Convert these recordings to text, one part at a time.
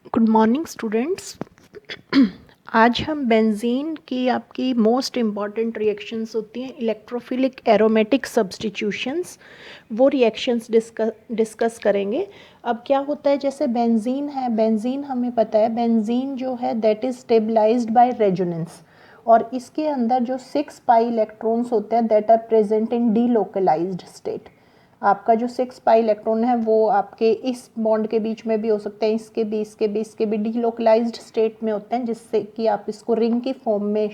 Good morning students. आज हम benzene की आपकी मोस्ट इम्पॉर्टेंट रिएक्शंस होती हैं इलेक्ट्रोफिलिक एरोमेटिक सब्स्टिट्यूशंस, वो रिएक्शंस डिस्कस करेंगे। अब क्या होता है, जैसे बेंजीन है, बेंजीन हमें पता है बेंजीन जो है that is stabilised by resonance, और इसके अंदर जो 6 पाई इलेक्ट्रॉन्स होते हैं that are present in delocalised state. आपका जो 6 पाई इलेक्ट्रॉन है वो आपके इस बॉन्ड के बीच में भी हो सकते हैं, इसके भी, इसके भी, इसके भी डीलोकलाइज्ड स्टेट में होते हैं, जिससे कि आप इसको रिंग की फॉर्म में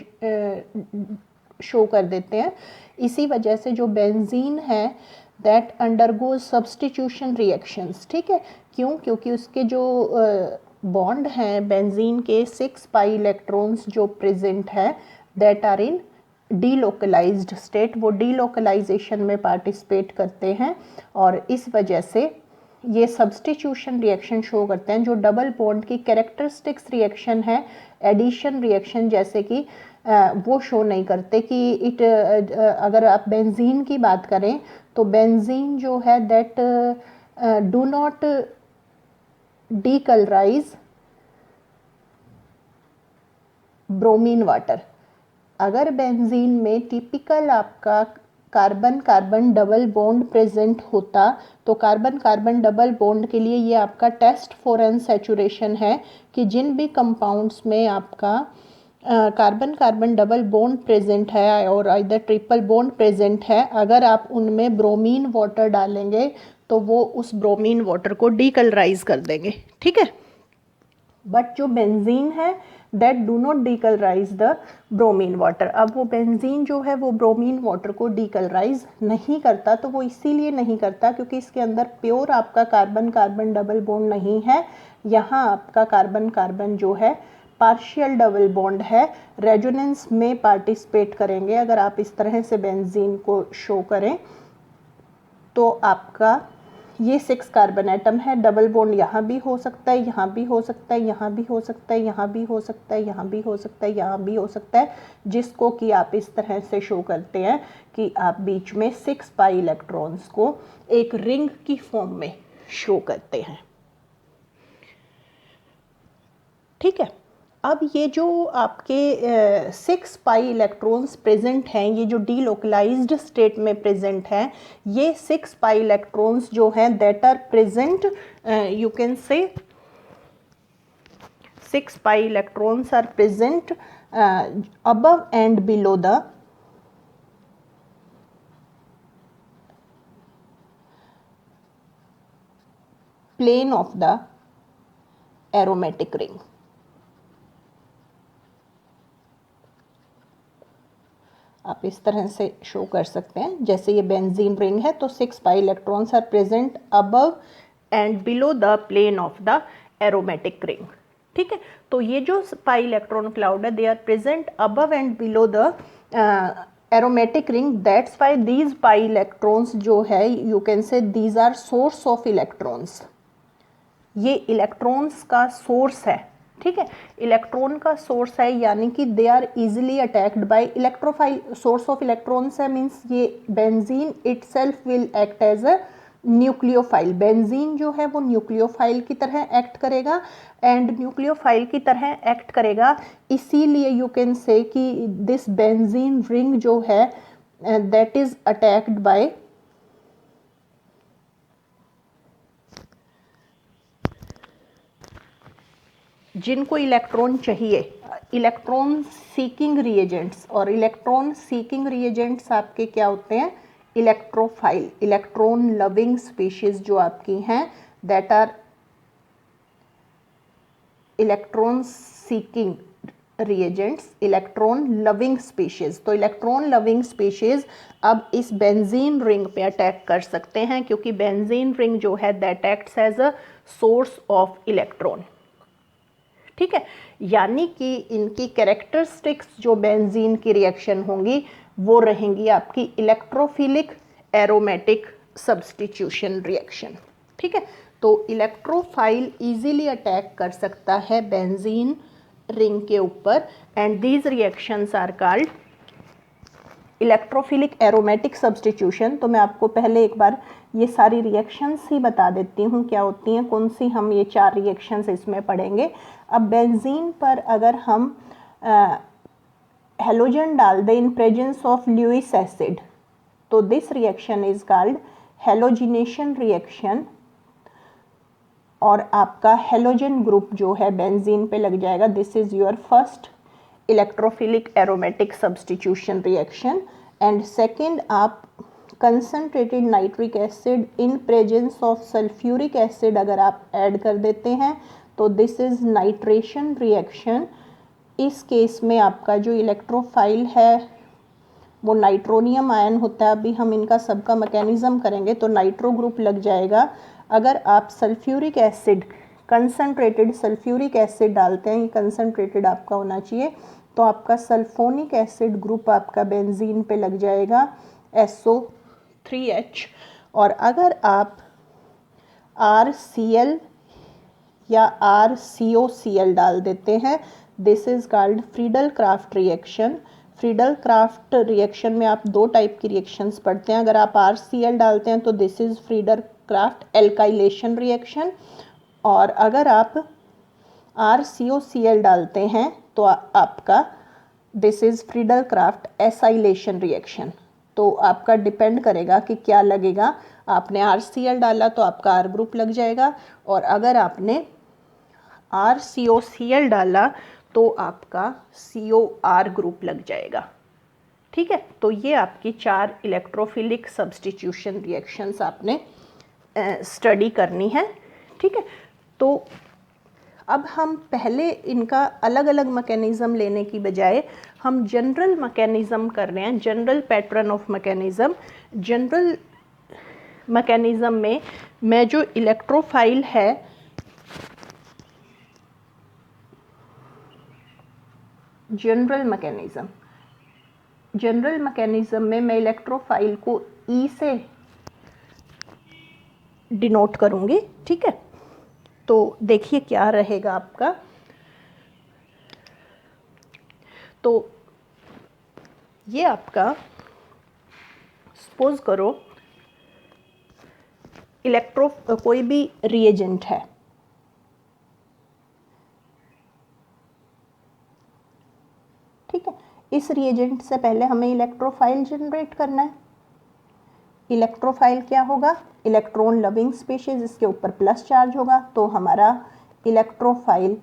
शो कर देते हैं। इसी वजह से जो बेंजीन है दैट अंडरगोज सब्स्टिट्यूशन रिएक्शंस। ठीक है, क्यों? क्योंकि उसके जो बॉन्ड हैं बेंजीन के 6 पाई इलेक्ट्रॉन्स जो प्रेजेंट है that are in delocalised state, वो डीलोकलाइजेशन में पार्टिसिपेट करते हैं, और इस वजह से ये सब्स्टिट्यूशन रिएक्शन शो करते हैं। जो डबल बॉन्ड की कैरेक्टरिस्टिक्स रिएक्शन है, एडिशन रिएक्शन जैसे कि वो शो नहीं करते कि अगर आप बेंजीन की बात करें तो बेंजीन जो है that do not decolourise bromine water. अगर बेंजीन में टिपिकल आपका carbon carbon double bond present होता तो कार्बन कार्बन डबल बॉन्ड के लिए ये आपका टेस्ट फॉर अनसैचुरेशन है कि जिन भी कंपाउंड्स में आपका carbon carbon double bond present है और इधर ट्रिपल बॉन्ड प्रेजेंट है, अगर आप उनमें ब्रोमीन वाटर डालेंगे तो वो उस ब्रोमीन वाटर को डीकलराइज कर देंगे। ठीक है, बट जो बेंजीन है that do not decolourise the bromine water. अब वो बेंजीन जो है वो ब्रोमीन वाटर को डीकलराइज नहीं करता, तो वो इसीलिए नहीं करता क्योंकि इसके अंदर प्योर आपका कार्बन कार्बन डबल बॉन्ड नहीं है। यहाँ आपका कार्बन कार्बन जो है पार्शियल डबल बॉन्ड है, रेजोनेंस में पार्टिसिपेट करेंगे। अगर आप इस तरह से बेंजीन को शो करें तो आपका ये 6 कार्बन एटम है, डबल बॉन्ड यहाँ भी हो सकता है, यहाँ भी हो सकता है, यहाँ भी हो सकता है, यहाँ भी हो सकता है, यहाँ भी हो सकता है, यहाँ भी हो सकता है, जिसको कि आप इस तरह से शो करते हैं कि आप बीच में 6 पाई इलेक्ट्रॉन्स को एक रिंग की फॉर्म में शो करते हैं। ठीक है, अब ये जो आपके 6 पाई इलेक्ट्रॉन्स प्रेजेंट हैं, ये जो डीलोकलाइज्ड स्टेट में प्रेजेंट हैं, ये 6 पाई इलेक्ट्रॉन्स जो हैं that are present, you can say 6 pi electrons are present above and below the plane of the aromatic ring। आप इस तरह से शो कर सकते हैं, जैसे ये बेंजीन रिंग है तो 6 pi electrons are present above and below the plane of the aromatic ring. ठीक है, तो ये जो पाई इलेक्ट्रॉन क्लाउड है they are present above and below the aromatic ring, that's why these pi electrons जो है you can say these are source of electrons. ये electrons का सोर्स है। ठीक है, इलेक्ट्रॉन का सोर्स है, यानी कि they are easily attacked by electrophile. Source of electrons है मीन्स ये benzene itself will act as a nucleophile. Benzene जो है वो न्यूक्लियोफाइल की तरह एक्ट करेगा, एंड न्यूक्लियोफाइल की तरह एक्ट करेगा, इसीलिए यू कैन से कि दिस बेंजीन रिंग जो है दैट इज अटैक्ड बाय जिनको इलेक्ट्रॉन चाहिए, इलेक्ट्रॉन सीकिंग रिएजेंट्स। और इलेक्ट्रॉन सीकिंग रिएजेंट्स आपके क्या होते हैं? इलेक्ट्रोफाइल, इलेक्ट्रॉन लविंग स्पीशीज जो आपकी हैं that are electron seeking reagents, electron loving species. तो इलेक्ट्रॉन लविंग स्पीशीज अब इस बेंजीन रिंग पे अटैक कर सकते हैं, क्योंकि बेंजीन रिंग जो है that acts as a source of electron. ठीक है, यानी कि इनकी कैरेक्टरिस्टिक्स जो बेंजीन की रिएक्शन होंगी वो रहेंगी आपकी इलेक्ट्रोफिलिक एरोमेटिक सब्स्टिट्यूशन रिएक्शन। ठीक है, तो इलेक्ट्रोफाइल इजीली अटैक कर सकता है बेंजीन रिंग के ऊपर, and these reactions are called electrophilic aromatic substitution, तो मैं आपको पहले एक बार ये सारी रिएक्शंस ही बता देती हूँ क्या होती हैं, कौन सी हम ये 4 रिएक्शंस इसमें पढ़ेंगे। अब बेंजीन पर अगर हम हेलोजन डाल दें in presence of Lewis acid, तो this reaction is called halogenation reaction, और आपका हेलोजन ग्रुप जो है बेंजीन पे लग जाएगा। This is your first electrophilic aromatic substitution reaction. And second, आप concentrated nitric acid in presence of sulphuric acid अगर आप ऐड कर देते हैं तो दिस इज नाइट्रेशन रिएक्शन। इस केस में आपका जो इलेक्ट्रोफाइल है वो नाइट्रोनियम आयन होता है। अभी हम इनका सबका मैकेनिज्म करेंगे, तो नाइट्रो ग्रुप लग जाएगा। अगर आप sulphuric acid, concentrated sulphuric acid डालते हैं, ये कंसनट्रेटेड आपका होना चाहिए, तो आपका सल्फोनिक एसिड ग्रुप आपका बेंजीन पे लग जाएगा SO3H। और अगर आप RCl या RCOCl डाल देते हैं, this is called Friedel craft reaction. Friedel craft reaction में आप 2 टाइप की रिएक्शंस पढ़ते हैं। अगर आप RCl डालते हैं तो this is Friedel craft alkylation reaction, और अगर आप RCOCl डालते हैं तो आपका this is Friedel Crafts acylation reaction. तो आपका डिपेंड करेगा कि क्या लगेगा। आपने RCl डाला तो आपका R ग्रुप लग जाएगा, और अगर आपने RCOCl डाला तो आपका COR ग्रुप लग जाएगा। ठीक है, तो ये आपकी 4 इलेक्ट्रोफिलिक सब्स्टिट्यूशन रिएक्शंस आपने स्टडी करनी है। ठीक है, तो अब हम पहले इनका अलग अलग मैकेनिज्म लेने की बजाय हम जनरल मैकेनिज्म कर रहे हैं, general pattern of mechanism. General mechanism में मैं जो इलेक्ट्रोफाइल है, जनरल मैकेनिज्म में मैं इलेक्ट्रोफाइल को E से डिनोट करूंगी। ठीक है, तो देखिए क्या रहेगा आपका। तो ये आपका सपोज करो कोई भी रिएजेंट है। ठीक है, इस रिएजेंट से पहले हमें इलेक्ट्रोफाइल जनरेट करना है। इलेक्ट्रोफाइल क्या होगा? इलेक्ट्रॉन लविंग स्पीशीज, इसके ऊपर प्लस चार्ज होगा, तो हमारा इलेक्ट्रोफाइल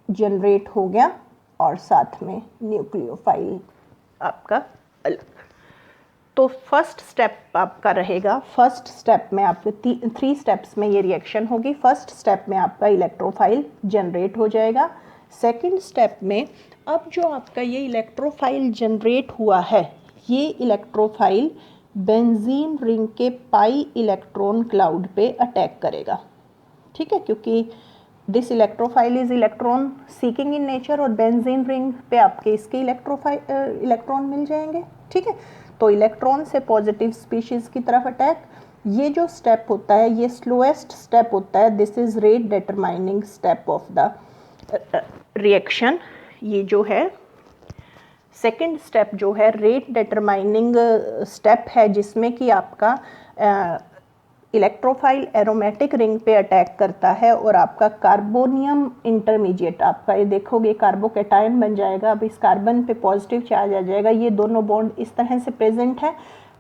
जनरेट हो गया, और साथ में न्यूक्लियोफाइल आपका अलग। तो फर्स्ट स्टेप आपका रहेगा, फर्स्ट स्टेप में आपके 3 स्टेप्स में ये रिएक्शन होगी। फर्स्ट स्टेप में आपका इलेक्ट्रोफाइल जनरेट हो जाएगा। सेकंड स्टेप में अब जो आपका ये इलेक्ट्रोफाइल जनरेट हुआ है, ये इलेक्ट्रोफाइल बेंजीन रिंग के पाई इलेक्ट्रॉन क्लाउड पे अटैक करेगा। ठीक है, क्योंकि this electrophile is electron seeking in nature, और बेंजीन रिंग पे आपके इसके इलेक्ट्रॉन मिल जाएंगे। ठीक है, तो इलेक्ट्रॉन से पॉजिटिव स्पीशीज की तरफ अटैक। ये जो स्टेप होता है ये स्लोएस्ट स्टेप होता है। This is rate determining step of the reaction. ये जो है सेकेंड स्टेप जो है रेट डिटरमाइनिंग स्टेप है, जिसमें कि आपका इलेक्ट्रोफाइल एरोमेटिक रिंग पे अटैक करता है, और आपका कार्बोनियम इंटरमीडिएट, आपका ये देखोगे कार्बोकैटायन बन जाएगा। अब इस कार्बन पे पॉजिटिव चार्ज आ जाएगा। ये दोनों बॉन्ड इस तरह से प्रेजेंट है,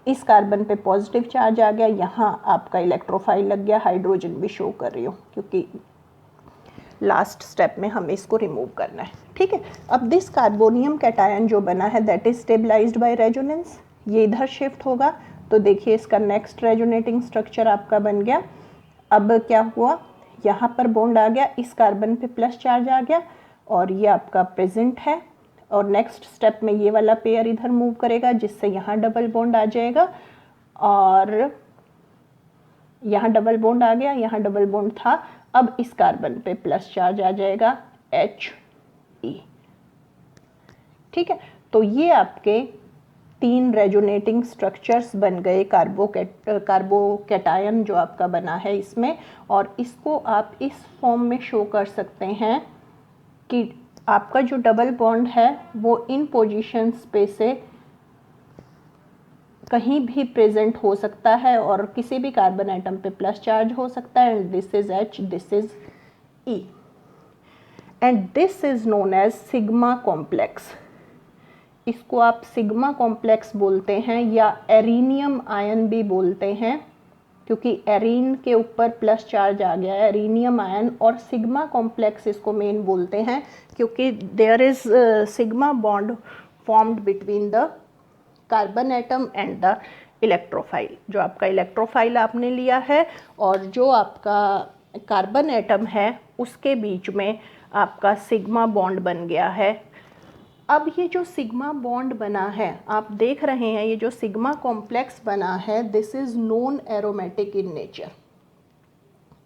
इस कार्बन पे पॉजिटिव चार्ज आ गया, यहाँ आपका इलेक्ट्रोफाइल लग गया। हाइड्रोजन भी शो कर रही हो क्योंकि लास्ट स्टेप में हमें इसको रिमूव करना है। ठीक है, अब दिस कार्बोनियम कैटायन जो बना है that is stabilised by resonance, ये इधर शिफ्ट होगा। तो देखिए इसका नेक्स्ट रेजोनेटिंग स्ट्रक्चर आपका बन गया। अब क्या हुआ, यहाँ पर बॉन्ड आ गया, इस कार्बन पे प्लस चार्ज आ गया, और ये आपका प्रेजेंट है। और नेक्स्ट स्टेप में ये वाला पेयर इधर मूव करेगा, जिससे यहाँ डबल बॉन्ड आ जाएगा, और यहाँ डबल बॉन्ड आ गया, यहाँ डबल बॉन्ड था। अब इस कार्बन पे प्लस चार्ज आ जाएगा He। ठीक है, तो ये आपके 3 रेजोनेटिंग स्ट्रक्चर्स बन गए कार्बोकैटायन जो आपका बना है इसमें। और इसको आप इस फॉर्म में शो कर सकते हैं कि आपका जो डबल बॉन्ड है वो इन पोजीशंस पे से कहीं भी प्रेजेंट हो सकता है और किसी भी कार्बन एटम पे प्लस चार्ज हो सकता है। This is H, this is E and this is known as sigma complex. इसको आप सिग्मा कॉम्प्लेक्स बोलते हैं या एरीनियम आयन भी बोलते हैं, क्योंकि एरीन के ऊपर प्लस चार्ज आ गया है, एरीनियम आयन। और सिग्मा कॉम्प्लेक्स इसको मेन बोलते हैं क्योंकि there is sigma bond formed between the carbon atom and the electrophile. जो आपका इलेक्ट्रोफाइल आपने लिया है और जो आपका कार्बन एटम है उसके बीच में आपका सिग्मा बॉन्ड बन गया है। अब ये जो सिग्मा बॉन्ड बना है आप देख रहे हैं, ये जो सिग्मा कॉम्प्लेक्स बना है, this is non aromatic in nature.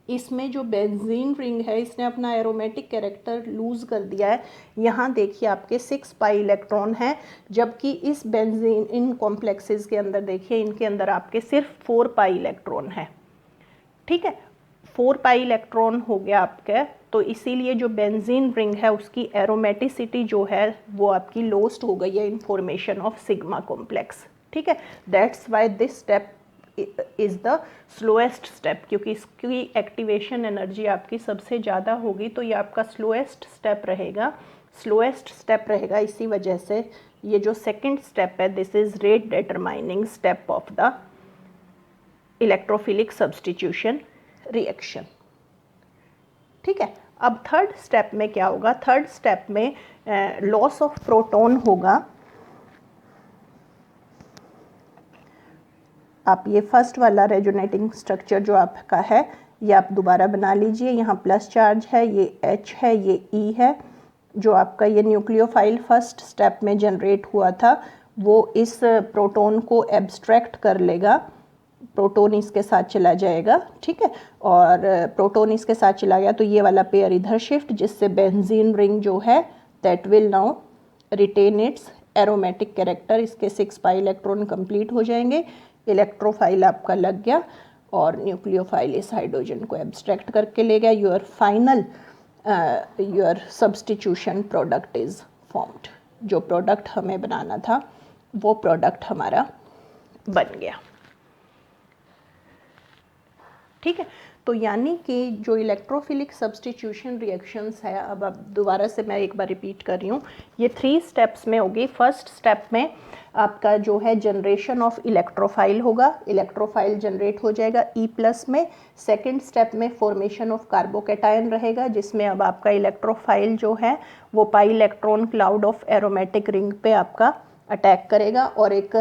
इसमें जो बेंजीन रिंग है इसने अपना एरोमेटिक कैरेक्टर लूज कर दिया है। यहाँ देखिए आपके 6 पाई इलेक्ट्रॉन हैं, जबकि इस बेंजीन इन कॉम्प्लेक्सेस के अंदर देखिए इनके अंदर आपके सिर्फ 4 पाई इलेक्ट्रॉन है। ठीक है, 4 पाई इलेक्ट्रॉन हो गया आपका, तो इसीलिए जो बेंजीन रिंग है उसकी एरोमेटिसिटी जो है वो आपकी लॉस्ट हो गई है in formation of sigma complex. ठीक है, that's why this step is the slowest step, क्योंकि इसकी एक्टिवेशन एनर्जी आपकी सबसे ज़्यादा होगी, तो ये आपका स्लोएस्ट स्टेप रहेगा। इसी वजह से ये जो सेकंड स्टेप है this is rate determining step of the electrophilic substitution reaction. ठीक है, अब थर्ड स्टेप में क्या होगा? थर्ड स्टेप में लॉस ऑफ प्रोटॉन होगा। आप ये फर्स्ट वाला रेजोनेटिंग स्ट्रक्चर जो आपका है ये आप दोबारा बना लीजिए। यहाँ प्लस चार्ज है, ये H है, ये E है। जो आपका ये न्यूक्लियोफाइल फर्स्ट स्टेप में जनरेट हुआ था वो इस प्रोटॉन को एब्स्ट्रैक्ट कर लेगा, प्रोटॉन इसके साथ चला जाएगा। ठीक है, और प्रोटॉन इसके साथ चला गया तो ये वाला पेयर इधर शिफ्ट, जिससे बेंजीन रिंग जो है that will now retain its aromatic character. इसके 6 पाई इलेक्ट्रॉन कंप्लीट हो जाएंगे, इलेक्ट्रोफाइल आपका लग गया और न्यूक्लियोफाइल इस हाइड्रोजन को एब्स्ट्रैक्ट करके ले गया। Your substitution product is formed. जो प्रोडक्ट हमें बनाना था वो प्रोडक्ट हमारा बन गया। ठीक है, तो यानी कि जो इलेक्ट्रोफिलिक सब्स्टिट्यूशन रिएक्शंस है, अब दोबारा से मैं एक बार रिपीट कर रही हूँ, ये 3 स्टेप्स में होगी। फर्स्ट स्टेप में आपका जो है जनरेशन ऑफ इलेक्ट्रोफाइल होगा, इलेक्ट्रोफाइल जनरेट हो जाएगा E+ में। सेकंड स्टेप में फॉर्मेशन ऑफ कार्बोकैटायन रहेगा, जिसमें अब आपका इलेक्ट्रोफाइल जो है वो पाई electron cloud of aromatic ring पे आपका अटैक करेगा और एक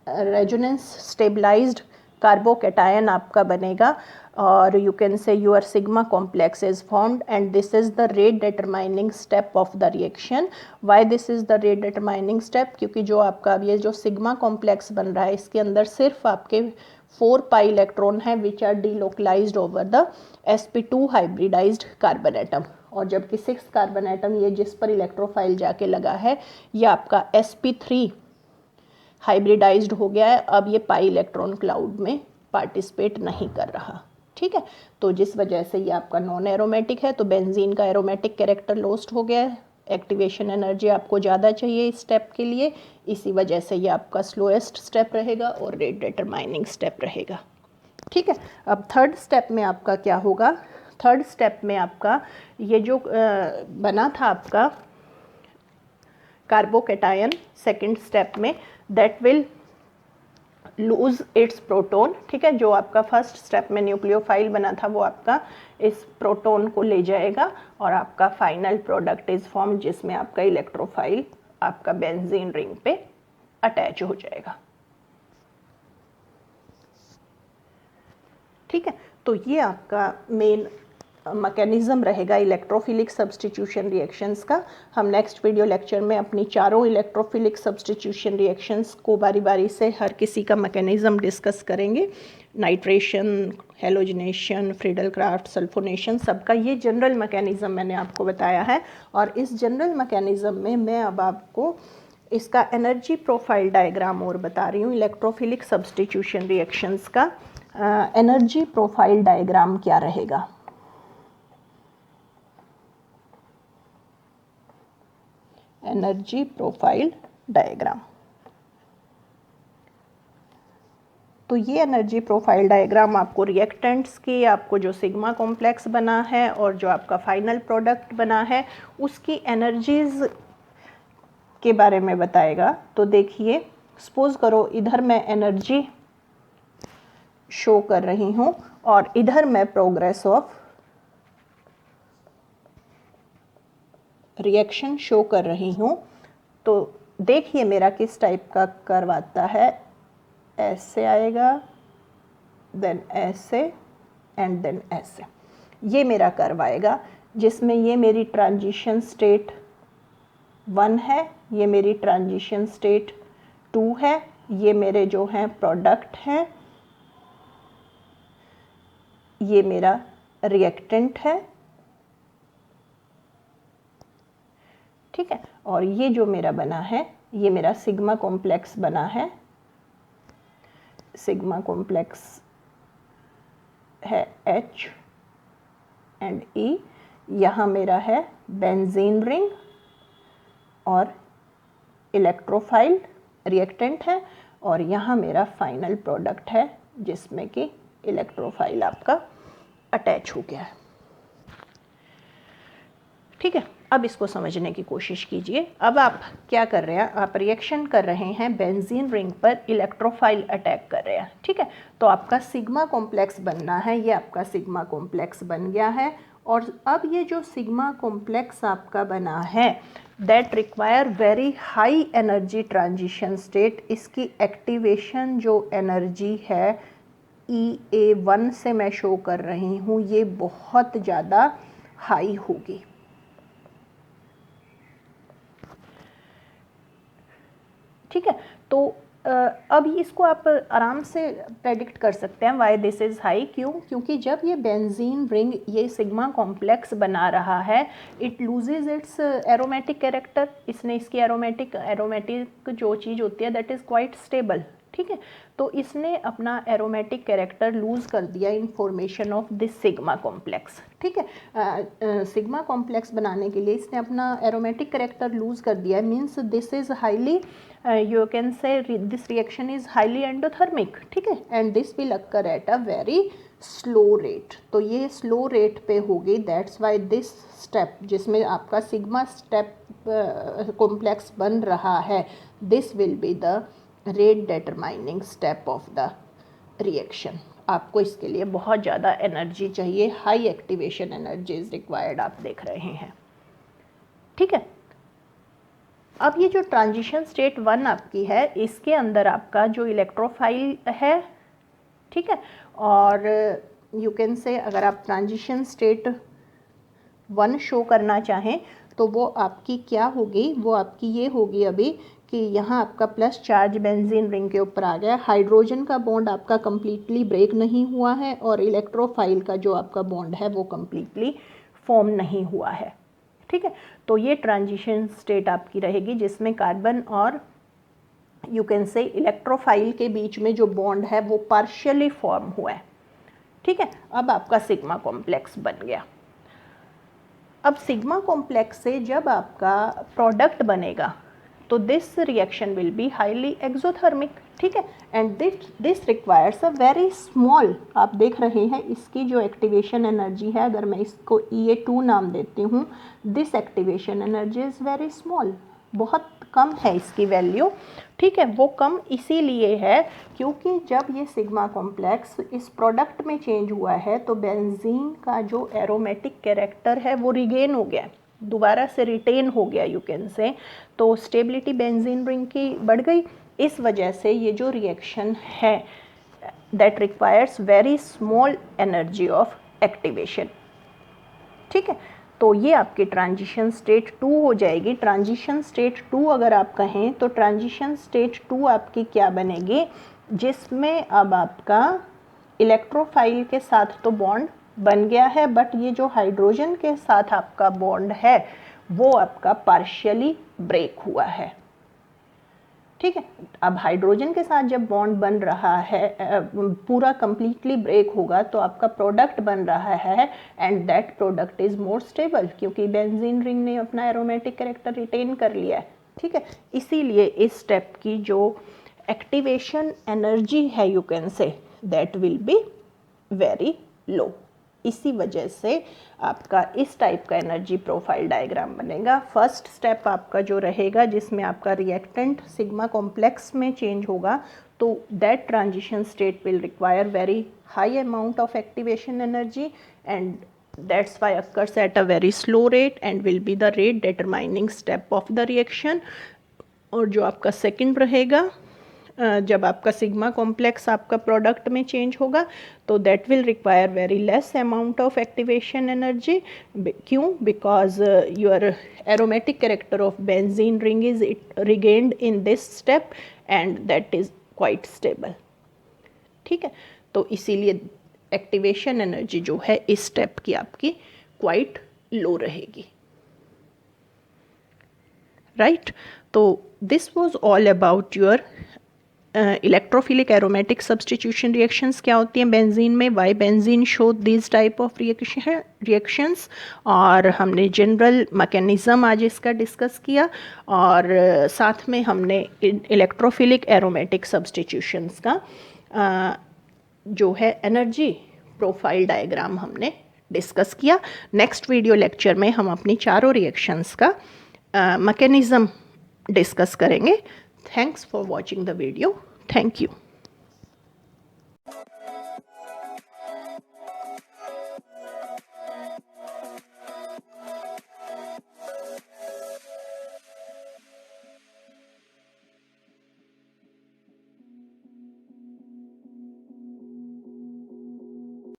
रेजोनेंस स्टेबलाइज्ड कार्बोकैटायन आपका बनेगा और you can say your sigma complex is formed and this is the rate determining step of the reaction. Why this is the rate determining step? क्योंकि जो आपका अब ये जो सिग्मा कॉम्प्लेक्स बन रहा है इसके अंदर सिर्फ आपके 4 पाई इलेक्ट्रॉन है which are delocalised over the sp2 hybridised carbon atom, और जबकि 6 कार्बन एटम ये जिस पर इलेक्ट्रोफाइल जाके लगा है ये आपका sp3 हाइब्रिडाइज्ड हो गया है। अब ये पाई इलेक्ट्रॉन क्लाउड में पार्टिसिपेट नहीं कर रहा। ठीक है, तो जिस वजह से ये आपका नॉन एरोमेटिक है, तो बेंजीन का एरोमेटिक कैरेक्टर लॉस्ट हो गया है। एक्टिवेशन एनर्जी आपको ज़्यादा चाहिए इस स्टेप के लिए, इसी वजह से ये आपका स्लोएस्ट स्टेप रहेगा और रेट डिटरमाइनिंग स्टेप रहेगा। ठीक है, अब थर्ड स्टेप में आपका क्या होगा? थर्ड स्टेप में आपका ये जो बना था आपका कार्बोकैटायन सेकेंड स्टेप में, that will lose its proton. ठीक है, जो आपका फर्स्ट स्टेप में न्यूक्लियोफाइल बना था वो आपका इस प्रोटॉन को ले जाएगा और आपका फाइनल प्रोडक्ट इज फॉर्म, जिसमें आपका इलेक्ट्रोफाइल आपका बेंजीन रिंग पे अटैच हो जाएगा। ठीक है, तो ये आपका मेन मैकेनिज्म रहेगा इलेक्ट्रोफिलिक सब्स्टिट्यूशन रिएक्शंस का। हम नेक्स्ट वीडियो लेक्चर में अपनी चारों इलेक्ट्रोफिलिक सब्स्टिट्यूशन रिएक्शंस को बारी बारी से हर किसी का मैकेनिज्म डिस्कस करेंगे। Nitration, halogenation, Friedel craft, sulphonation, सबका ये जनरल मैकेनिज्म मैंने आपको बताया है। और इस जनरल मैकेनिज्म में मैं अब आपको इसका एनर्जी प्रोफाइल डायग्राम और बता रही हूँ। इलेक्ट्रोफिलिक सब्स्टिट्यूशन रिएक्शंस का एनर्जी प्रोफाइल डायग्राम क्या रहेगा। Energy profile diagram. तो ये एनर्जी प्रोफाइल डायग्राम आपको रिएक्टेंट्स की, आपको जो सिग्मा कॉम्प्लेक्स बना है और जो आपका फाइनल प्रोडक्ट बना है उसकी एनर्जीज के बारे में बताएगा। तो देखिए, सपोज करो इधर मैं एनर्जी शो कर रही हूँ और इधर मैं प्रोग्रेस ऑफ रिएक्शन शो कर रही हूँ। तो देखिए मेरा किस टाइप का कर्व आता है, ऐसे आएगा, देन ऐसे एंड देन ऐसे। ये मेरा कर्व आएगा जिसमें ये मेरी ट्रांजिशन स्टेट 1 है, ये मेरी ट्रांजिशन स्टेट 2 है, ये मेरे जो हैं प्रोडक्ट हैं, ये मेरा रिएक्टेंट है, ठीक है। और ये जो मेरा बना है ये मेरा सिग्मा कॉम्प्लेक्स बना है, सिग्मा कॉम्प्लेक्स है H एंड E। यहाँ मेरा है बेंजीन रिंग और इलेक्ट्रोफाइल रिएक्टेंट है, और यहाँ मेरा फाइनल प्रोडक्ट है जिसमें कि इलेक्ट्रोफाइल आपका अटैच हो गया है, ठीक है। अब इसको समझने की कोशिश कीजिए। अब आप क्या कर रहे हैं, आप रिएक्शन कर रहे हैं बेंजीन रिंग पर, इलेक्ट्रोफाइल अटैक कर रहे हैं, ठीक है। तो आपका सिग्मा कॉम्प्लेक्स बनना है, ये आपका सिग्मा कॉम्प्लेक्स बन गया है। और अब ये जो सिग्मा कॉम्प्लेक्स आपका बना है that require very high energy transition state, इसकी एक्टिवेशन जो एनर्जी है EA1 से मैं शो कर रही हूँ, ये बहुत ज़्यादा हाई होगी, ठीक है। तो अब इसको आप आराम से प्रेडिक्ट कर सकते हैं वाई दिस इज़ हाई। क्यों? क्योंकि जब ये बेंजीन रिंग ये सिग्मा कॉम्प्लेक्स बना रहा है, it loses it's aromatic character. इसने इसकी एरोमेटिक जो चीज़ होती है दैट इज़ क्वाइट स्टेबल, ठीक है। तो इसने अपना एरोमेटिक कैरेक्टर लूज़ कर दिया in formation of this sigma complex, ठीक है। सिग्मा कॉम्प्लेक्स बनाने के लिए इसने अपना एरोमेटिक कैरेक्टर लूज़ कर दिया है, means this is highly you can say this reaction is highly endothermic, ठीक है, and this will occur at a very slow rate। तो ये slow rate पे होगी, that's why this step जिसमें आपका सिग्मा स्टेप कॉम्प्लेक्स बन रहा है, this will be the rate determining step of the reaction। आपको इसके लिए बहुत ज़्यादा एनर्जी चाहिए, high activation energy is required, आप देख रहे हैं, ठीक है। अब ये जो ट्रांजिशन स्टेट 1 आपकी है, इसके अंदर आपका जो इलेक्ट्रोफाइल है, ठीक है, और यू कैन से अगर आप ट्रांजिशन स्टेट 1 शो करना चाहें तो वो आपकी क्या होगी, वो आपकी ये होगी अभी कि यहाँ आपका प्लस चार्ज बेंजीन रिंग के ऊपर आ गया, हाइड्रोजन का बॉन्ड आपका कम्प्लीटली ब्रेक नहीं हुआ है और इलेक्ट्रोफाइल का जो आपका बॉन्ड है वो कम्प्लीटली फॉर्म नहीं हुआ है, ठीक है। तो ये ट्रांजिशन स्टेट आपकी रहेगी जिसमें कार्बन और यू कैन से इलेक्ट्रोफाइल के बीच में जो बॉन्ड है वो पार्शियली फॉर्म हुआ है, ठीक है। अब आपका सिग्मा कॉम्प्लेक्स बन गया। अब सिग्मा कॉम्प्लेक्स से जब आपका प्रोडक्ट बनेगा तो this reaction will be highly exothermic, ठीक है, and this requires a very small, आप देख रहे हैं इसकी जो एक्टिवेशन एनर्जी है, अगर मैं इसको EA2 नाम देती हूँ, this activation energy is very small, बहुत कम है इसकी वैल्यू, ठीक है। वो कम इसीलिए है क्योंकि जब ये सिग्मा कॉम्प्लेक्स इस प्रोडक्ट में चेंज हुआ है तो बेंजीन का जो एरोमेटिक कैरेक्टर है वो रिगेन हो गया, दोबारा से रिटेन हो गया यू कैन से। तो स्टेबिलिटी बेंजीन रिंग की बढ़ गई, इस वजह से ये जो रिएक्शन है that requires very small energy of activation, ठीक है। तो ये आपकी ट्रांजिशन स्टेट 2 हो जाएगी। ट्रांजिशन स्टेट 2 अगर आप कहें तो ट्रांजिशन स्टेट 2 आपकी क्या बनेगी, जिसमें अब आपका इलेक्ट्रोफाइल के साथ तो बॉन्ड बन गया है, बट ये जो हाइड्रोजन के साथ आपका बॉन्ड है वो आपका पार्शियली ब्रेक हुआ है, ठीक है। अब हाइड्रोजन के साथ जब बॉन्ड बन रहा है, पूरा कंप्लीटली ब्रेक होगा तो आपका प्रोडक्ट बन रहा है and that product is more stable, क्योंकि बेंजीन रिंग ने अपना एरोमेटिक कैरेक्टर रिटेन कर लिया है। ठीक है, इसीलिए इस स्टेप की जो एक्टिवेशन एनर्जी है you can say that will be very low. इसी वजह से आपका इस टाइप का एनर्जी प्रोफाइल डायग्राम बनेगा। फर्स्ट स्टेप आपका जो रहेगा जिसमें आपका रिएक्टेंट सिग्मा कॉम्प्लेक्स में चेंज होगा, तो that transition state will require very high amount of activation energy and that's why occurs at a very slow rate and will be the rate determining step of the reaction। और जो आपका second रहेगा, जब आपका sigma complex आपका product में change होगा तो that will require very less amount of activation energy. क्यों? Because your aromatic character of benzene ring is it regained in this step and that is quite stable. ठीक है, तो इसीलिए activation energy जो है इस स्टेप की आपकी क्वाइट लो रहेगी। राइट, तो this was all about your electrophilic aromatic substitution reactions क्या होती हैं बेंजीन में, why benzene show this type of reactions, और हमने जनरल मैकेनिज्म आज इसका डिस्कस किया, और साथ में हमने इलेक्ट्रोफिलिक एरोमेटिक सब्सटीट्यूशंस का जो है एनर्जी प्रोफाइल डायग्राम हमने डिस्कस किया। नेक्स्ट वीडियो लेक्चर में हम अपनी चारों रिएक्शंस का मैकेनिज्म डिस्कस करेंगे। Thanks for watching the video. Thank you.